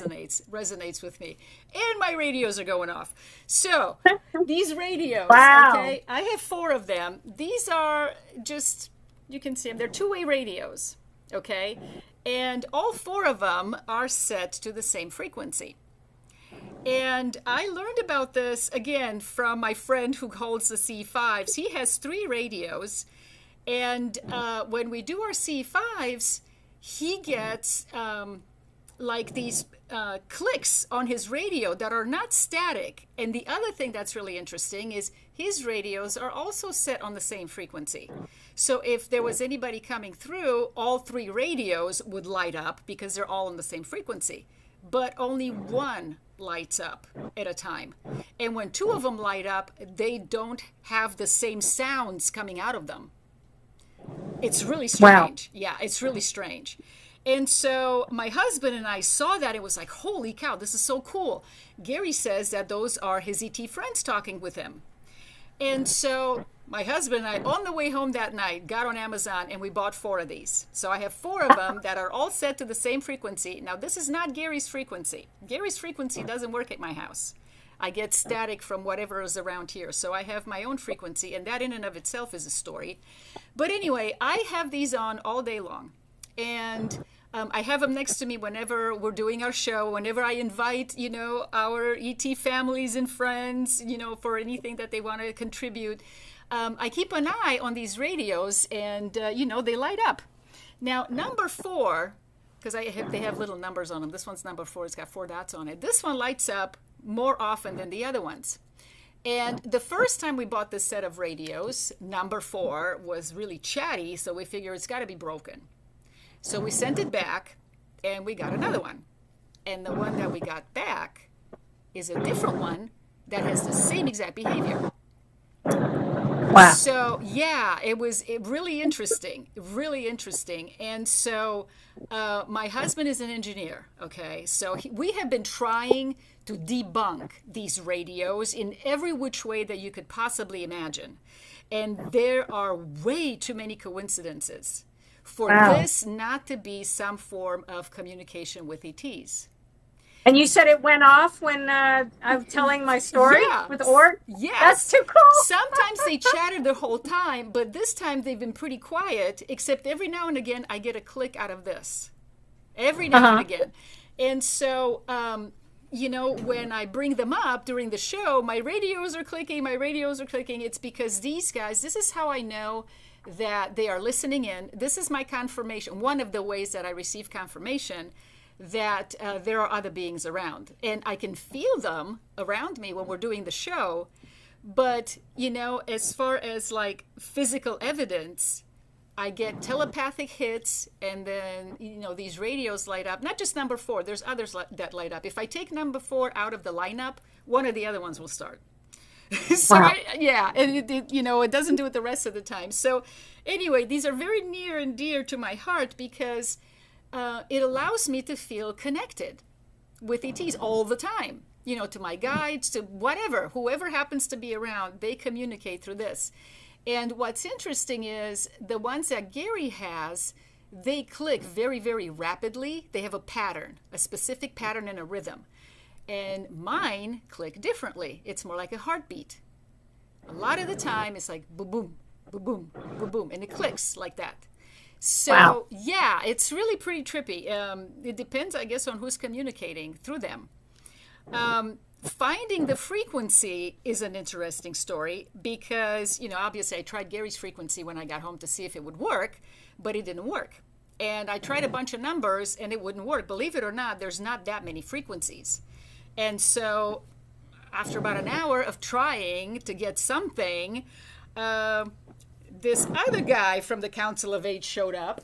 resonates with me. And my radios are going off. So these radios, Wow. okay, I have 4 of them. These are just, you can see them. They're two-way radios, okay, and all 4 of them are set to the same frequency. And I learned about this again from my friend who holds the C5s. He has 3 radios, and when we do our C5s, he gets like these clicks on his radio that are not static. And the other thing that's really interesting is his radios are also set on the same frequency. So if there was anybody coming through, all 3 radios would light up because they're all on the same frequency. But only one lights up at a time. And when 2 of them light up, they don't have the same sounds coming out of them. It's really Wow. strange. Yeah, it's really strange. And so my husband and I saw that. It was like, holy cow, this is so cool. Gary says that those are his ET friends talking with him. And so my husband and I, on the way home that night, got on Amazon and we bought 4 of these. So I have 4 of them that are all set to the same frequency. Now, this is not Gary's frequency. Gary's frequency doesn't work at my house. I get static from whatever is around here. So I have my own frequency, and that in and of itself is a story. But anyway, I have these on all day long. And I have them next to me whenever we're doing our show, whenever I invite, you know, our ET families and friends, you know, for anything that they want to contribute. I keep an eye on these radios, and, you know, they light up. Now, number 4, because they have little numbers on them. This one's number 4. It's got 4 dots on it. This one lights up more often than the other ones. And the first time we bought this set of radios, number 4 was really chatty, so we figured it's got to be broken. So we sent it back, and we got another one. And the one that we got back is a different one that has the same exact behavior. Wow. So yeah, really interesting, really interesting. And so my husband is an engineer. Okay, so we have been trying to debunk these radios in every which way that you could possibly imagine, and there are way too many coincidences for Wow. this not to be some form of communication with ETs. And you said it went off when I'm telling my story Yeah. with Ord? That's Yes. too cool. Sometimes they chattered the whole time, but this time they've been pretty quiet, except every now and again I get a click out of this. Every now and Uh-huh. again. And so, when I bring them up during the show, my radios are clicking, my radios are clicking. It's because these guys, this is how I know that they are listening in. This is my confirmation. One of the ways that I receive confirmation that there are other beings around. And I can feel them around me when we're doing the show. But, as far as like physical evidence, I get telepathic hits, and then, these radios light up. Not just number 4, there's others that light up. If I take number 4 out of the lineup, one of the other ones will start. So, Wow. yeah, and it doesn't do it the rest of the time. So, anyway, these are very near and dear to my heart because it allows me to feel connected with ETs all the time. To my guides, to whoever happens to be around, they communicate through this. And what's interesting is the ones that Gary has, they click very, very rapidly. They have a pattern, a specific pattern and a rhythm. And mine click differently. It's more like a heartbeat. A lot of the time, it's like boom, boom, boom, boom, boom, boom, and it clicks like that. So, Wow. yeah, it's really pretty trippy. It depends, I guess, on who's communicating through them. Finding the frequency is an interesting story because, obviously I tried Gary's frequency when I got home to see if it would work, but it didn't work. And I tried a bunch of numbers and it wouldn't work. Believe it or not, there's not that many frequencies. And so after about an hour of trying to get something, this other guy from the Council of Eight showed up.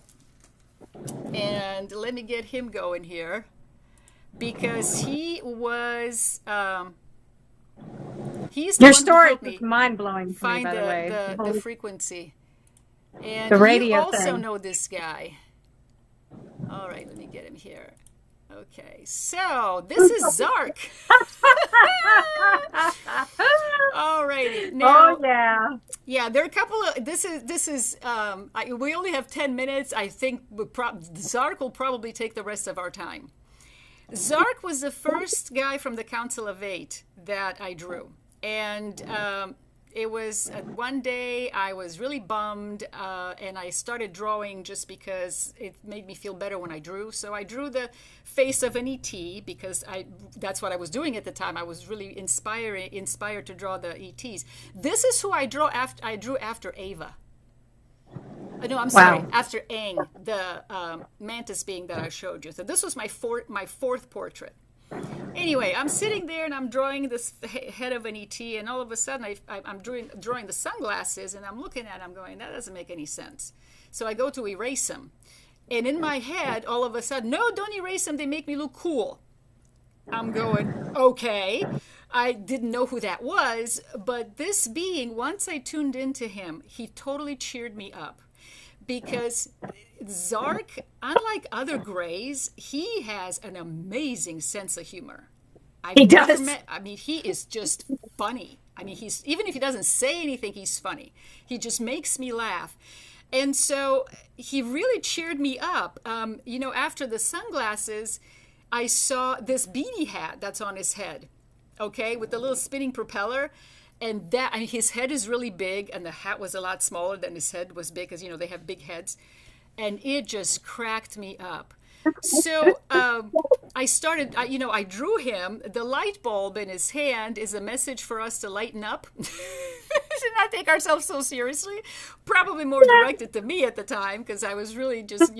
And let me get him going here. Because he was, he's the Your one who story helped is me mind blowing to me, find by the way. the frequency. And The you radio also thing. know this guy. All right, let me get him here. Okay, so this is Zark. All righty. Now, Oh yeah. yeah, there are a couple of. This is. We only have 10 minutes. I think Zark will probably take the rest of our time. Zark was the first guy from the Council of Eight that I drew. And it was one day I was really bummed and I started drawing just because it made me feel better when I drew. So I drew the face of an ET because that's what I was doing at the time. I was really inspired to draw the ETs. This is who I drew after Ava. No, I'm sorry. Wow. After Aang, the mantis being that I showed you. So this was my fourth portrait. Anyway, I'm sitting there and I'm drawing this head of an ET, and all of a sudden I'm drawing the sunglasses, and I'm looking at them going, that doesn't make any sense. So I go to erase them. And in my head, all of a sudden, no, don't erase them. They make me look cool. I'm going, okay. I didn't know who that was, but this being, once I tuned into him, he totally cheered me up. Because Zark, unlike other Greys, he has an amazing sense of humor. He does. He is just funny. He's, even if he doesn't say anything, he's funny. He just makes me laugh. And so he really cheered me up. After the sunglasses, I saw this beanie hat that's on his head, okay, with the little spinning propeller. And his head is really big, and the hat was a lot smaller than his head was big, because, they have big heads. And it just cracked me up. So I started, I drew him. The light bulb in his hand is a message for us to lighten up. Should not take ourselves so seriously. Probably more directed to me at the time, because I was really just,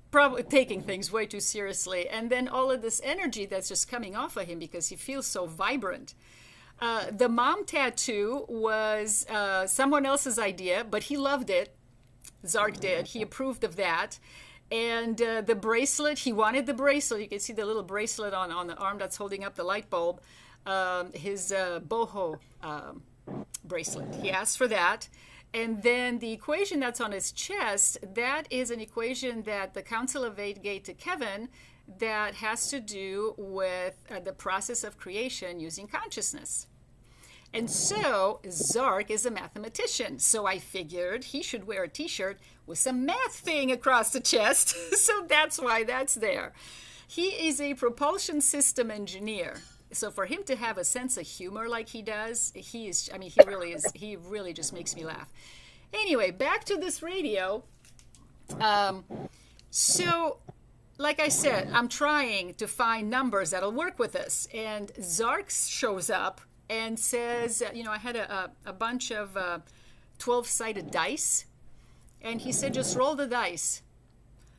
probably taking things way too seriously. And then all of this energy that's just coming off of him because he feels so vibrant. The mom tattoo was someone else's idea, but he loved it. Zark did. He approved of that. And the bracelet, he wanted the bracelet. You can see the little bracelet on the arm that's holding up the light bulb. His boho bracelet. He asked for that. And then the equation that's on his chest, that is an equation that the Council of Eight gave to Kevin that has to do with the process of creation using consciousness. And so Zark is a mathematician. So I figured he should wear a t-shirt with some math thing across the chest. So that's why that's there. He is a propulsion system engineer. So for him to have a sense of humor like he does, he really is, he really just makes me laugh. Anyway, back to this radio. So like I said, I'm trying to find numbers that'll work with this. And Zark shows up and says, I had a bunch of 12-sided dice. And he said, just roll the dice.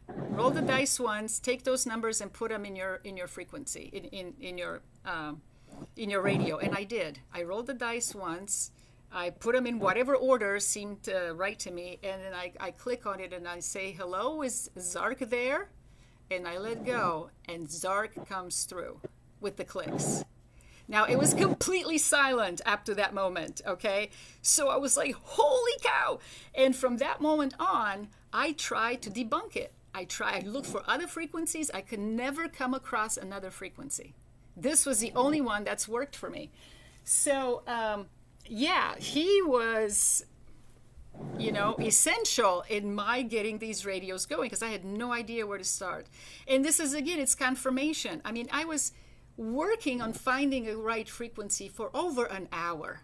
Roll the dice once, take those numbers and put them in your frequency, in your radio. And I did. I rolled the dice once. I put them in whatever order seemed right to me. And then I click on it and I say, hello, is Zark there? And I let go. And Zark comes through with the clicks. Now, it was completely silent after that moment, okay? So I was like, holy cow. And from that moment on, I tried to debunk it. I looked for other frequencies. I could never come across another frequency. This was the only one that's worked for me. So, he was, essential in my getting these radios going because I had no idea where to start. And this is, again, it's confirmation. I mean, I was working on finding a right frequency for over an hour.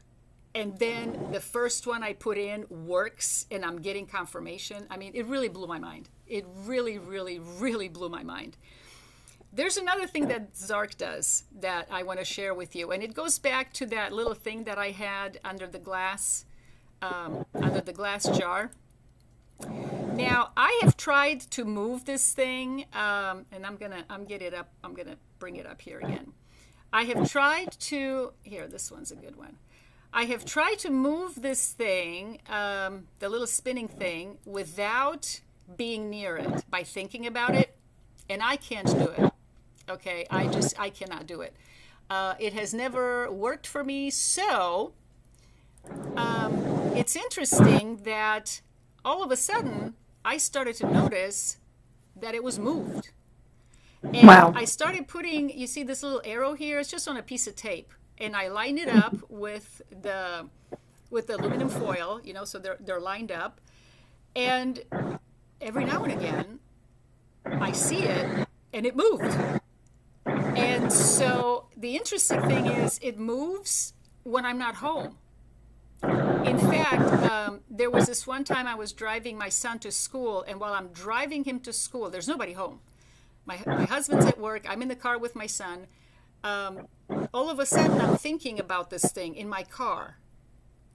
And then the first one I put in works and I'm getting confirmation. I mean, it really blew my mind. It really, really, really blew my mind. There's another thing that Zark does that I want to share with you. And it goes back to that little thing that I had under the glass jar. Now, I have tried to move this thing, and I'm gonna bring it up here again. I have tried to, this one's a good one. I have tried to move this thing, the little spinning thing, without being near it, by thinking about it, and I can't do it. Okay, I cannot do it. It has never worked for me, so it's interesting that all of a sudden, I started to notice that it was moved. And wow. I started putting, you see this little arrow here? It's just on a piece of tape. And I lined it up with the aluminum foil, so they're lined up. And every now and again, I see it, and it moved. And so the interesting thing is it moves when I'm not home. In fact, there was this one time I was driving my son to school, and while I'm driving him to school, there's nobody home. My husband's at work. I'm in the car with my son. All of a sudden, I'm thinking about this thing in my car.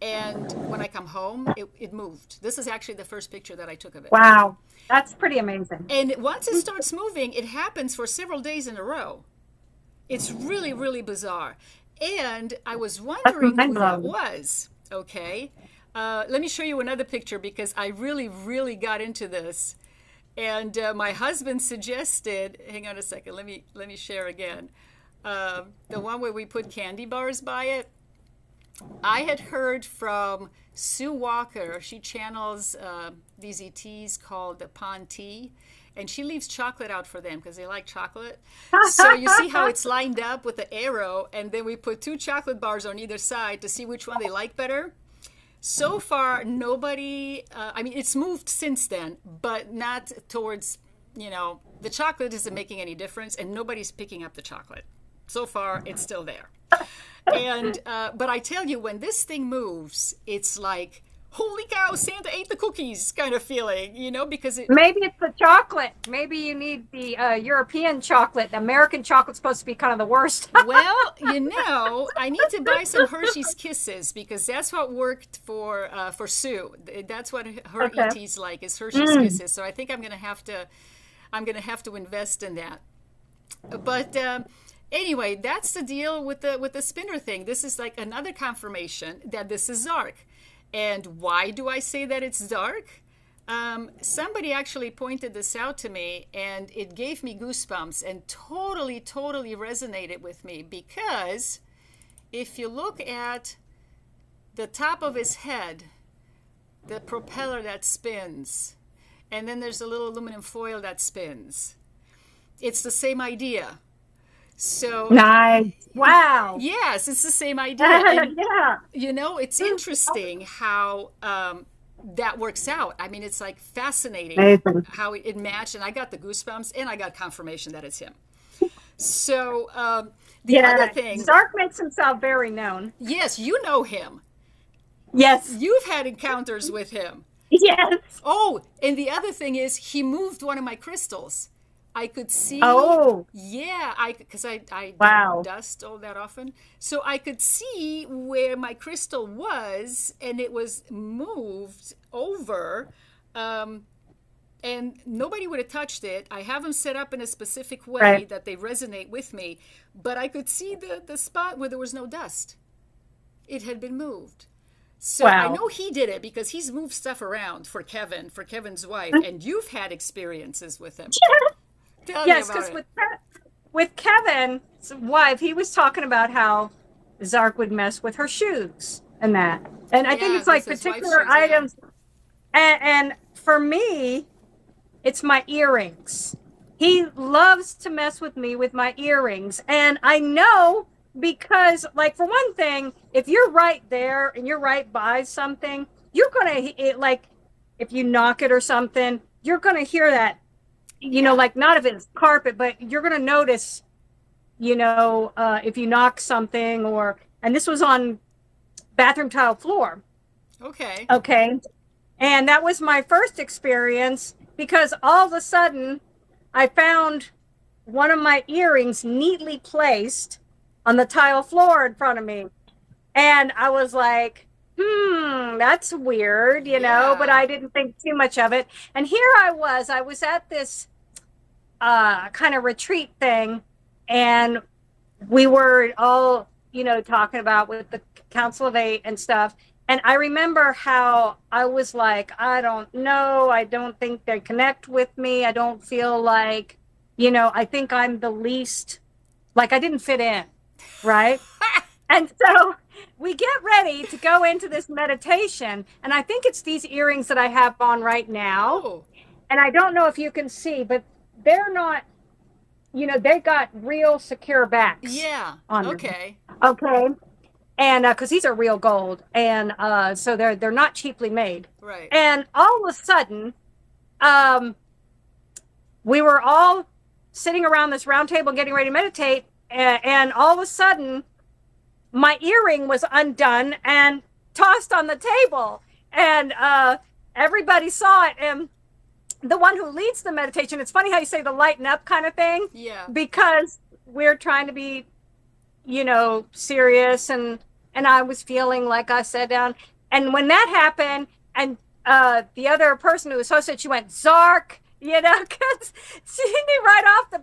And when I come home, it moved. This is actually the first picture that I took of it. Wow. That's pretty amazing. And once it starts moving, it happens for several days in a row. It's really, really bizarre. And I was wondering who that was. Okay. Let me show you another picture because I really, really got into this. And my husband suggested, hang on a second, let me share again. The one where we put candy bars by it. I had heard from Sue Walker. She channels these ETs called the Ponti, and she leaves chocolate out for them because they like chocolate. So you see how it's lined up with the arrow, and then we put 2 chocolate bars on either side to see which one they like better. So far, nobody, it's moved since then, but not towards, the chocolate isn't making any difference, and nobody's picking up the chocolate. So far, it's still there. And but I tell you, when this thing moves, it's like, holy cow, Santa ate the cookies kind of feeling, because maybe it's the chocolate. Maybe you need the European chocolate. The American chocolate's supposed to be kind of the worst. Well, I need to buy some Hershey's Kisses because that's what worked for Sue. That's what her ET's like, is Hershey's Kisses. So I think I'm gonna have to invest in that. But anyway, that's the deal with the spinner thing. This is like another confirmation that this is Zark. And why do I say that it's Zark? Somebody actually pointed this out to me, and it gave me goosebumps and totally, totally resonated with me, because if you look at the top of his head, the propeller that spins, and then there's a little aluminum foil that spins. It's the same idea. So, Nice. Wow. yes, it's the same idea. And, Yeah. it's interesting how that works out. I mean, it's like fascinating Amazing. how it matched, and I got the goosebumps, and I got confirmation that it's him. So, the other thing, Zark makes himself very known. yes, you know him. Yes. You've had encounters with him. Yes. Oh, and the other thing is, he moved one of my crystals. I could see. Oh. Yeah, because I Wow. don't dust all that often, so I could see where my crystal was, and it was moved over, and nobody would have touched it. I have them set up in a specific way Right. that they resonate with me, but I could see the spot where there was no dust. It had been moved. So I Wow. know he did it because he's moved stuff around for Kevin's wife, and you've had experiences with him. Tell Yes, me about because it. with Kevin's wife, he was talking about how Zark would mess with her shoes and that. And I think Yeah, it's like with his wife's particular shoes, yeah. items. And for me, it's my earrings. He loves to mess with me with my earrings. And I know because, like, for one thing, if you're right there and you're right by something, you're going to, like, if you knock it or something, you're going to hear that, like, not if it's carpet, but you're going to notice, if you knock something and this was on bathroom tile floor. Okay. Okay. And that was my first experience because all of a sudden I found one of my earrings neatly placed on the tile floor in front of me. And I was like, that's weird, but I didn't think too much of it. And here I was at this kind of retreat thing, and we were all, talking about with the Council of Eight and stuff. And I remember how I was like, I don't know. I don't think they connect with me. I don't feel like, I think I'm the least, like I didn't fit in. Right. And so we get ready to go into this meditation. And I think it's these earrings that I have on right now. Oh. And I don't know if you can see, but they're not, they got real secure backs. Yeah. On Okay. them. Okay. And because these are real gold, and so they're not cheaply made. Right. And all of a sudden, we were all sitting around this round table getting ready to meditate, and all of a sudden, my earring was undone and tossed on the table, and everybody saw it. And the one who leads the meditation, it's funny how you say the lighten up kind of thing. Yeah. Because we're trying to be, serious, and I was feeling like I sat down. And when that happened, and the other person who was hosted, she went, Zark, because she knew right off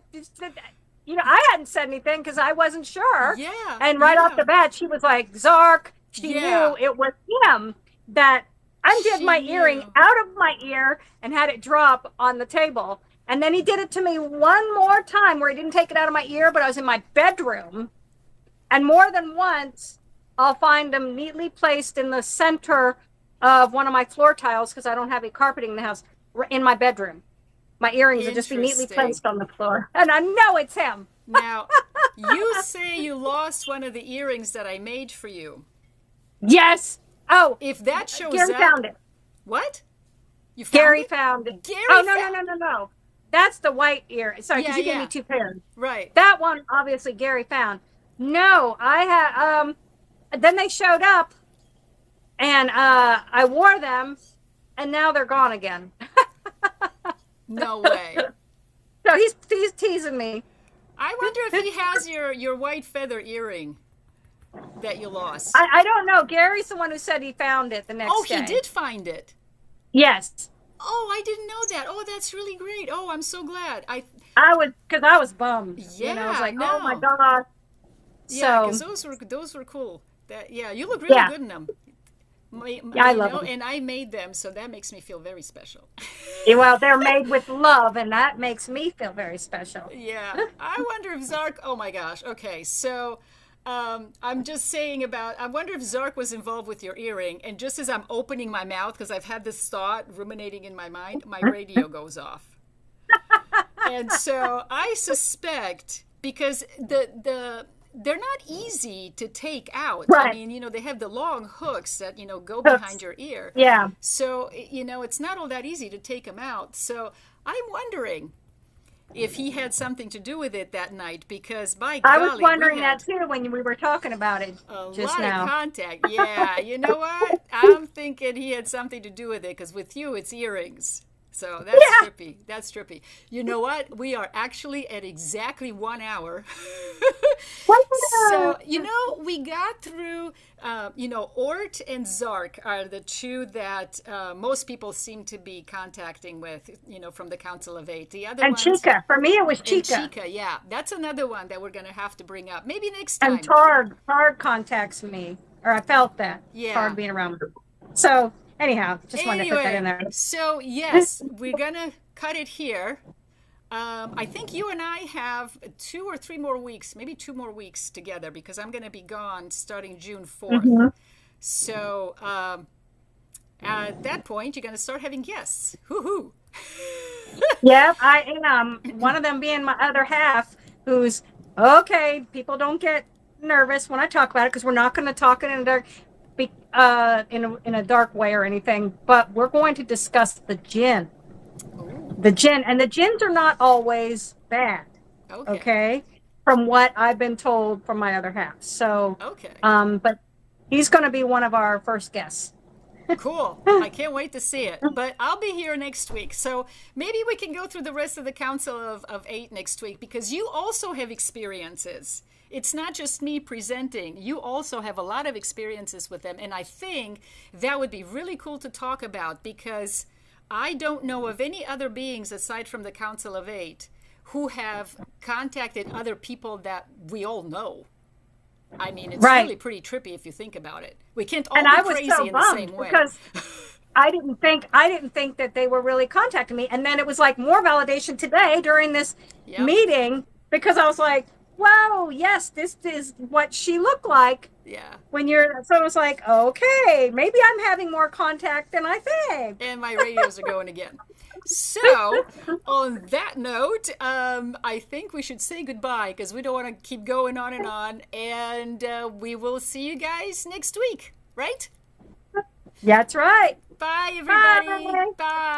I hadn't said anything because I wasn't sure. Yeah. And right off the bat, she was like, Zark. She knew it was him that undid my earring out of my ear and had it drop on the table. And then he did it to me one more time where he didn't take it out of my ear, but I was in my bedroom. And more than once, I'll find them neatly placed in the center of one of my floor tiles because I don't have any carpeting in the house, in my bedroom. My earrings will just be neatly placed on the floor. And I know it's him. Now, you say you lost one of the earrings that I made for you. Yes. Oh. If that shows Gary up. found it. What? You found Gary it? found it. Gary Oh, found no. That's the white ear. Sorry, because you gave me two pairs. Right. That one, obviously, Gary found. No, I had, then they showed up, and I wore them, and now they're gone again. No way. So he's teasing me. I wonder if he has your white feather earring that you lost. I don't know. Gary's the one who said he found it the next day. Oh, he did find it. Yes. Oh, I didn't know that. Oh, that's really great. Oh, I'm so glad. I was bummed. Yeah, I was like, no. oh my God. Yeah, because those were cool. You look really good in them. I love them. And I made them, so that makes me feel very special. Well, they're made with love, and that makes me feel very special. Yeah. I wonder if Zark. Oh my gosh. Okay, so I'm just saying I wonder if Zark was involved with your earring. And just as I'm opening my mouth, because I've had this thought ruminating in my mind, my radio goes off. And so I suspect, because they're not easy to take out. Right. I mean, they have the long hooks that, go Hooks. behind your ear. Yeah. So, it's not all that easy to take them out. So I'm wondering if he had something to do with it that night, because by I golly, was wondering that too when we were talking about it just lot now. of contact. Yeah, you know what? I'm thinking he had something to do with it, because with you, it's earrings. So that's trippy. That's trippy. You know what? We are actually at exactly 1 hour. So, we got through, Ort and Zark are the two that most people seem to be contacting with, from the Council of Eight. The other And ones, Chica. For me, it was and Chica. Chica, yeah. That's another one that we're going to have to bring up. Maybe next time. And Targ contacts me, or I felt that. Yeah. Targ being around me. So anyhow, just wanted to put that in there. So yes, we're gonna cut it here. I think you and I have 2 or 3 more weeks, maybe 2 more weeks together, because I'm gonna be gone starting June 4th. Mm-hmm. So at that point, you're gonna start having guests. Hoo-hoo. Yeah, I am. One of them being my other half, who's okay. People don't get nervous when I talk about it, because we're not going to talk in a dark, in a dark way or anything. But we're going to discuss the jinn, and the jinns are not always bad. Okay, from what I've been told from my other half. So but he's going to be one of our first guests. Cool. I can't wait to see it. But I'll be here next week. So maybe we can go through the rest of the Council of Eight next week, because you also have experiences. It's not just me presenting. You also have a lot of experiences with them. And I think that would be really cool to talk about, because I don't know of any other beings aside from the Council of Eight who have contacted other people that we all know. I mean, it's really pretty trippy if you think about it. We can't all be crazy in the same way. Because I didn't think that they were really contacting me, and then it was like more validation today during this meeting, because I was like, "Whoa, yes, this is what she looked like." Yeah. So it was like, okay, maybe I'm having more contact than I think. And my radios are going again. So, on that note, I think we should say goodbye, because we don't want to keep going on. And we will see you guys next week, right? That's right. Bye, everybody. Bye. Bye.